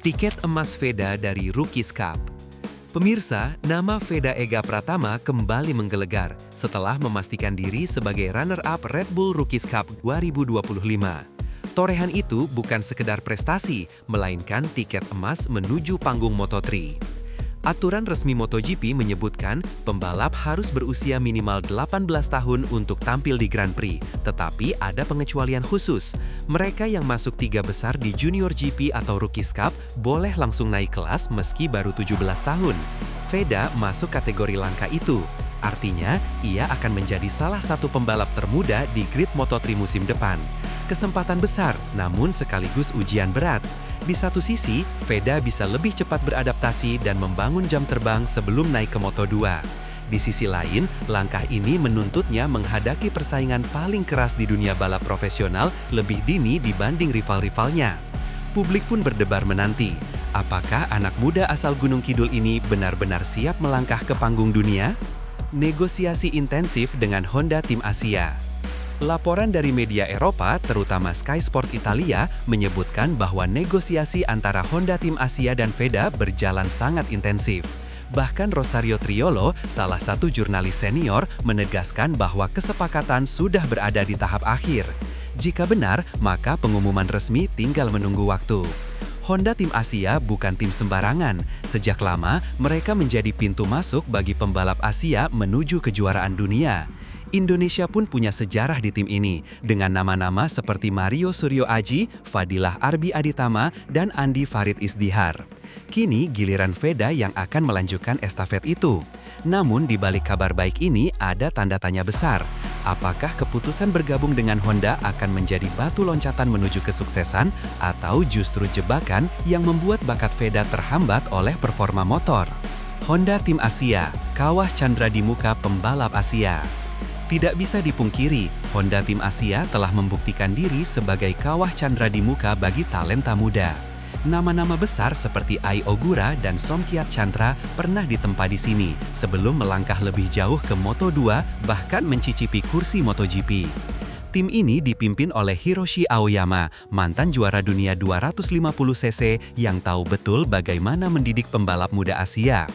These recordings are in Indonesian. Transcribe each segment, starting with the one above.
Tiket emas Veda dari Rookies Cup. Pemirsa, nama Veda Ega Pratama kembali menggelegar setelah memastikan diri sebagai runner-up Red Bull Rookies Cup 2025. Torehan itu bukan sekedar prestasi, melainkan tiket emas menuju panggung Moto3. Aturan resmi MotoGP menyebutkan pembalap harus berusia minimal 18 tahun untuk tampil di Grand Prix, tetapi ada pengecualian khusus. Mereka yang masuk 3 besar di Junior GP atau Rookies Cup boleh langsung naik kelas meski baru 17 tahun. Veda masuk kategori langka itu. Artinya, ia akan menjadi salah satu pembalap termuda di grid Moto3 musim depan. Kesempatan besar, namun sekaligus ujian berat. Di satu sisi, Veda bisa lebih cepat beradaptasi dan membangun jam terbang sebelum naik ke Moto2. Di sisi lain, langkah ini menuntutnya menghadapi persaingan paling keras di dunia balap profesional lebih dini dibanding rival-rivalnya. Publik pun berdebar menanti, apakah anak muda asal Gunung Kidul ini benar-benar siap melangkah ke panggung dunia? Negosiasi intensif dengan Honda Tim Asia. Laporan dari media Eropa, terutama Sky Sport Italia, menyebutkan bahwa negosiasi antara Honda Tim Asia dan Veda berjalan sangat intensif. Bahkan Rosario Triolo, salah satu jurnalis senior, menegaskan bahwa kesepakatan sudah berada di tahap akhir. Jika benar, maka pengumuman resmi tinggal menunggu waktu. Honda Tim Asia bukan tim sembarangan. Sejak lama, mereka menjadi pintu masuk bagi pembalap Asia menuju kejuaraan dunia. Indonesia pun punya sejarah di tim ini, dengan nama-nama seperti Mario Suryo Aji, Fadilah Arbi Aditama, dan Andi Farid Isdihar. Kini giliran Veda yang akan melanjutkan estafet itu. Namun di balik kabar baik ini ada tanda tanya besar. Apakah keputusan bergabung dengan Honda akan menjadi batu loncatan menuju kesuksesan, atau justru jebakan yang membuat bakat Veda terhambat oleh performa motor? Honda Tim Asia, kawah Chandra di muka pembalap Asia. Tidak bisa dipungkiri, Honda Tim Asia telah membuktikan diri sebagai kawah chandra di muka bagi talenta muda. Nama-nama besar seperti Ai Ogura dan Somkiat Chandra pernah ditempa di sini sebelum melangkah lebih jauh ke Moto2 bahkan mencicipi kursi MotoGP. Tim ini dipimpin oleh Hiroshi Aoyama, mantan juara dunia 250cc yang tahu betul bagaimana mendidik pembalap muda Asia.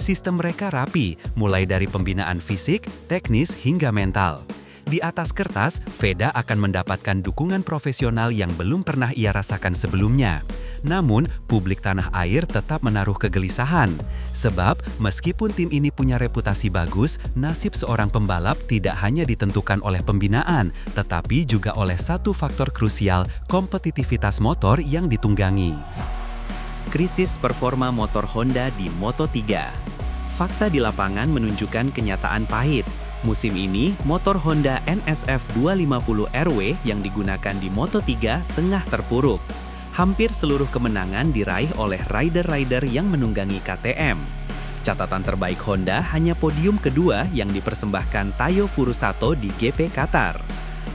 Sistem mereka rapi, mulai dari pembinaan fisik, teknis, hingga mental. Di atas kertas, Veda akan mendapatkan dukungan profesional yang belum pernah ia rasakan sebelumnya. Namun, publik tanah air tetap menaruh kegelisahan. Sebab, meskipun tim ini punya reputasi bagus, nasib seorang pembalap tidak hanya ditentukan oleh pembinaan, tetapi juga oleh satu faktor krusial, kompetitivitas motor yang ditunggangi. Krisis performa motor Honda di Moto3. Fakta di lapangan menunjukkan kenyataan pahit. Musim ini, motor Honda NSF 250RW yang digunakan di Moto3 tengah terpuruk. Hampir seluruh kemenangan diraih oleh rider-rider yang menunggangi KTM. Catatan terbaik Honda hanya podium kedua yang dipersembahkan Tayo Furusato di GP Qatar.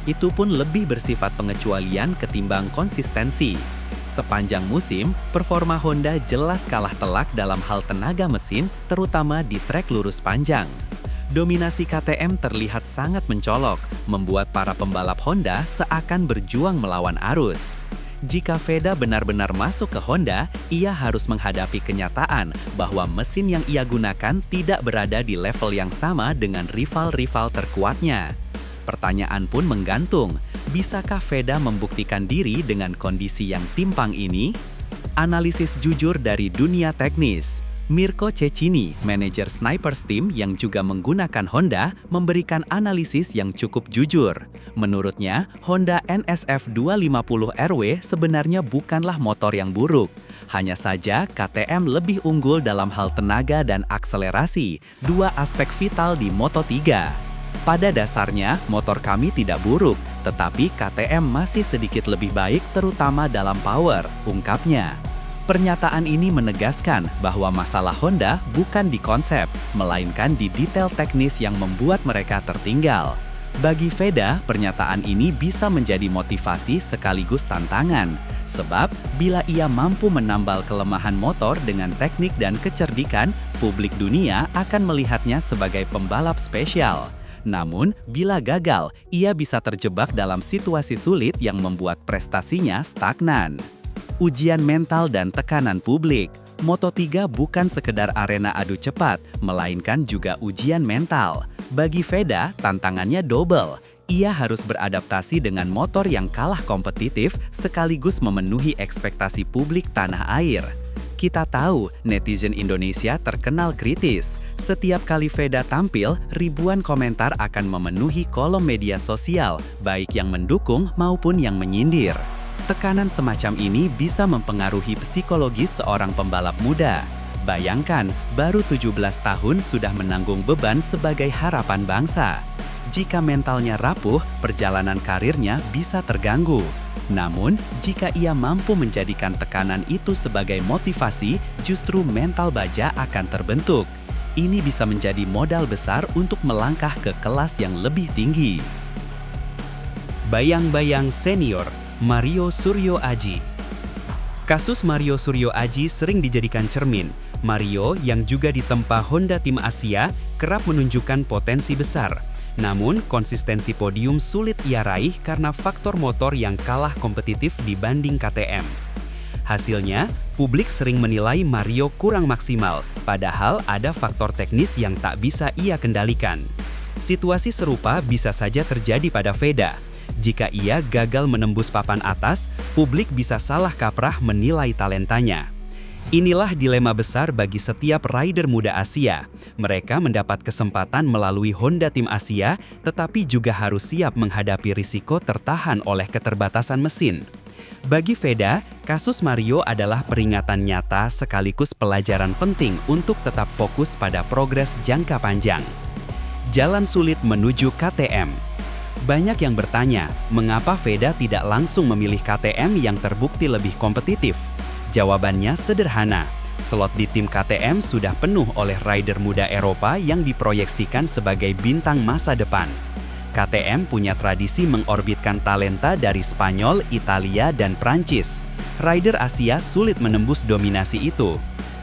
Itu pun lebih bersifat pengecualian ketimbang konsistensi. Sepanjang musim, performa Honda jelas kalah telak dalam hal tenaga mesin, terutama di trek lurus panjang. Dominasi KTM terlihat sangat mencolok, membuat para pembalap Honda seakan berjuang melawan arus. Jika Veda benar-benar masuk ke Honda, ia harus menghadapi kenyataan bahwa mesin yang ia gunakan tidak berada di level yang sama dengan rival-rival terkuatnya. Pertanyaan pun menggantung, bisakah Veda membuktikan diri dengan kondisi yang timpang ini? Analisis jujur dari dunia teknis. Mirko Cecchini, manajer Snipers Team yang juga menggunakan Honda, memberikan analisis yang cukup jujur. Menurutnya, Honda NSF 250RW sebenarnya bukanlah motor yang buruk. Hanya saja KTM lebih unggul dalam hal tenaga dan akselerasi, dua aspek vital di Moto3. Pada dasarnya, motor kami tidak buruk, tetapi KTM masih sedikit lebih baik terutama dalam power, ungkapnya. Pernyataan ini menegaskan bahwa masalah Honda bukan di konsep, melainkan di detail teknis yang membuat mereka tertinggal. Bagi Veda, pernyataan ini bisa menjadi motivasi sekaligus tantangan. Sebab, bila ia mampu menambal kelemahan motor dengan teknik dan kecerdikan, publik dunia akan melihatnya sebagai pembalap spesial. Namun, bila gagal, ia bisa terjebak dalam situasi sulit yang membuat prestasinya stagnan. Ujian mental dan tekanan publik. Moto3 bukan sekedar arena adu cepat, melainkan juga ujian mental. Bagi Veda, tantangannya double. Ia harus beradaptasi dengan motor yang kalah kompetitif sekaligus memenuhi ekspektasi publik tanah air. Kita tahu, netizen Indonesia terkenal kritis. Setiap kali Veda tampil, ribuan komentar akan memenuhi kolom media sosial, baik yang mendukung maupun yang menyindir. Tekanan semacam ini bisa mempengaruhi psikologis seorang pembalap muda. Bayangkan, baru 17 tahun sudah menanggung beban sebagai harapan bangsa. Jika mentalnya rapuh, perjalanan karirnya bisa terganggu. Namun, jika ia mampu menjadikan tekanan itu sebagai motivasi, justru mental baja akan terbentuk. Ini bisa menjadi modal besar untuk melangkah ke kelas yang lebih tinggi. Bayang-bayang senior, Mario Suryo Aji. Kasus Mario Suryo Aji sering dijadikan cermin. Mario, yang juga ditempa Honda Tim Asia, kerap menunjukkan potensi besar. Namun, konsistensi podium sulit ia raih karena faktor motor yang kalah kompetitif dibanding KTM. Hasilnya, publik sering menilai Mario kurang maksimal, padahal ada faktor teknis yang tak bisa ia kendalikan. Situasi serupa bisa saja terjadi pada Veda. Jika ia gagal menembus papan atas, publik bisa salah kaprah menilai talentanya. Inilah dilema besar bagi setiap rider muda Asia. Mereka mendapat kesempatan melalui Honda Tim Asia, tetapi juga harus siap menghadapi risiko tertahan oleh keterbatasan mesin. Bagi Veda, kasus Mario adalah peringatan nyata sekaligus pelajaran penting untuk tetap fokus pada progres jangka panjang. Jalan sulit menuju KTM. Banyak yang bertanya, mengapa Veda tidak langsung memilih KTM yang terbukti lebih kompetitif? Jawabannya sederhana, slot di tim KTM sudah penuh oleh rider muda Eropa yang diproyeksikan sebagai bintang masa depan. KTM punya tradisi mengorbitkan talenta dari Spanyol, Italia, dan Prancis. Rider Asia sulit menembus dominasi itu.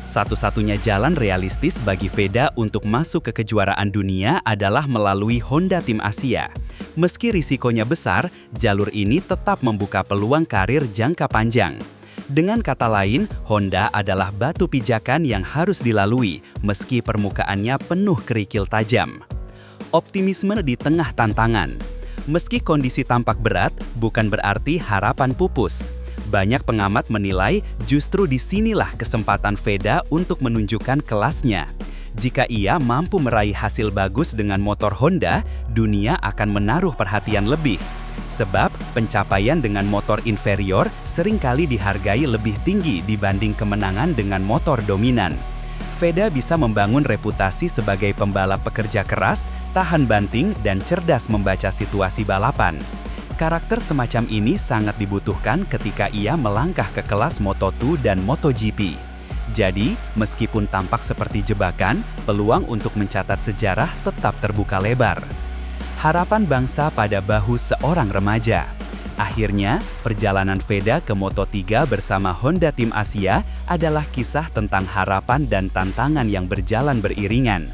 Satu-satunya jalan realistis bagi Veda untuk masuk ke kejuaraan dunia adalah melalui Honda Tim Asia. Meski risikonya besar, jalur ini tetap membuka peluang karir jangka panjang. Dengan kata lain, Honda adalah batu pijakan yang harus dilalui, meski permukaannya penuh kerikil tajam. Optimisme di tengah tantangan. Meski kondisi tampak berat, bukan berarti harapan pupus. Banyak pengamat menilai justru disinilah kesempatan Veda untuk menunjukkan kelasnya. Jika ia mampu meraih hasil bagus dengan motor Honda, dunia akan menaruh perhatian lebih. Sebab pencapaian dengan motor inferior seringkali dihargai lebih tinggi dibanding kemenangan dengan motor dominan. Veda bisa membangun reputasi sebagai pembalap pekerja keras, tahan banting, dan cerdas membaca situasi balapan. Karakter semacam ini sangat dibutuhkan ketika ia melangkah ke kelas Moto2 dan MotoGP. Jadi, meskipun tampak seperti jebakan, peluang untuk mencatat sejarah tetap terbuka lebar. Harapan bangsa pada bahu seorang remaja. Akhirnya, perjalanan Veda ke Moto3 bersama Honda Tim Asia adalah kisah tentang harapan dan tantangan yang berjalan beriringan.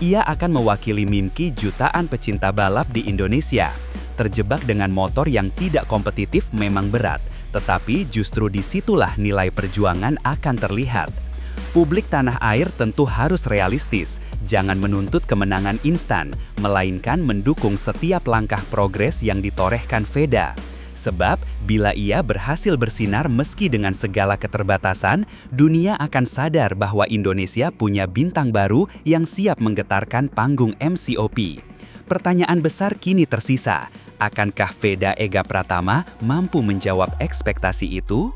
Ia akan mewakili mimpi jutaan pecinta balap di Indonesia. Terjebak dengan motor yang tidak kompetitif memang berat, tetapi justru disitulah nilai perjuangan akan terlihat. Publik tanah air tentu harus realistis, jangan menuntut kemenangan instan, melainkan mendukung setiap langkah progres yang ditorehkan Veda. Sebab, bila ia berhasil bersinar meski dengan segala keterbatasan, dunia akan sadar bahwa Indonesia punya bintang baru yang siap menggetarkan panggung MCOP. Pertanyaan besar kini tersisa, akankah Veda Ega Pratama mampu menjawab ekspektasi itu?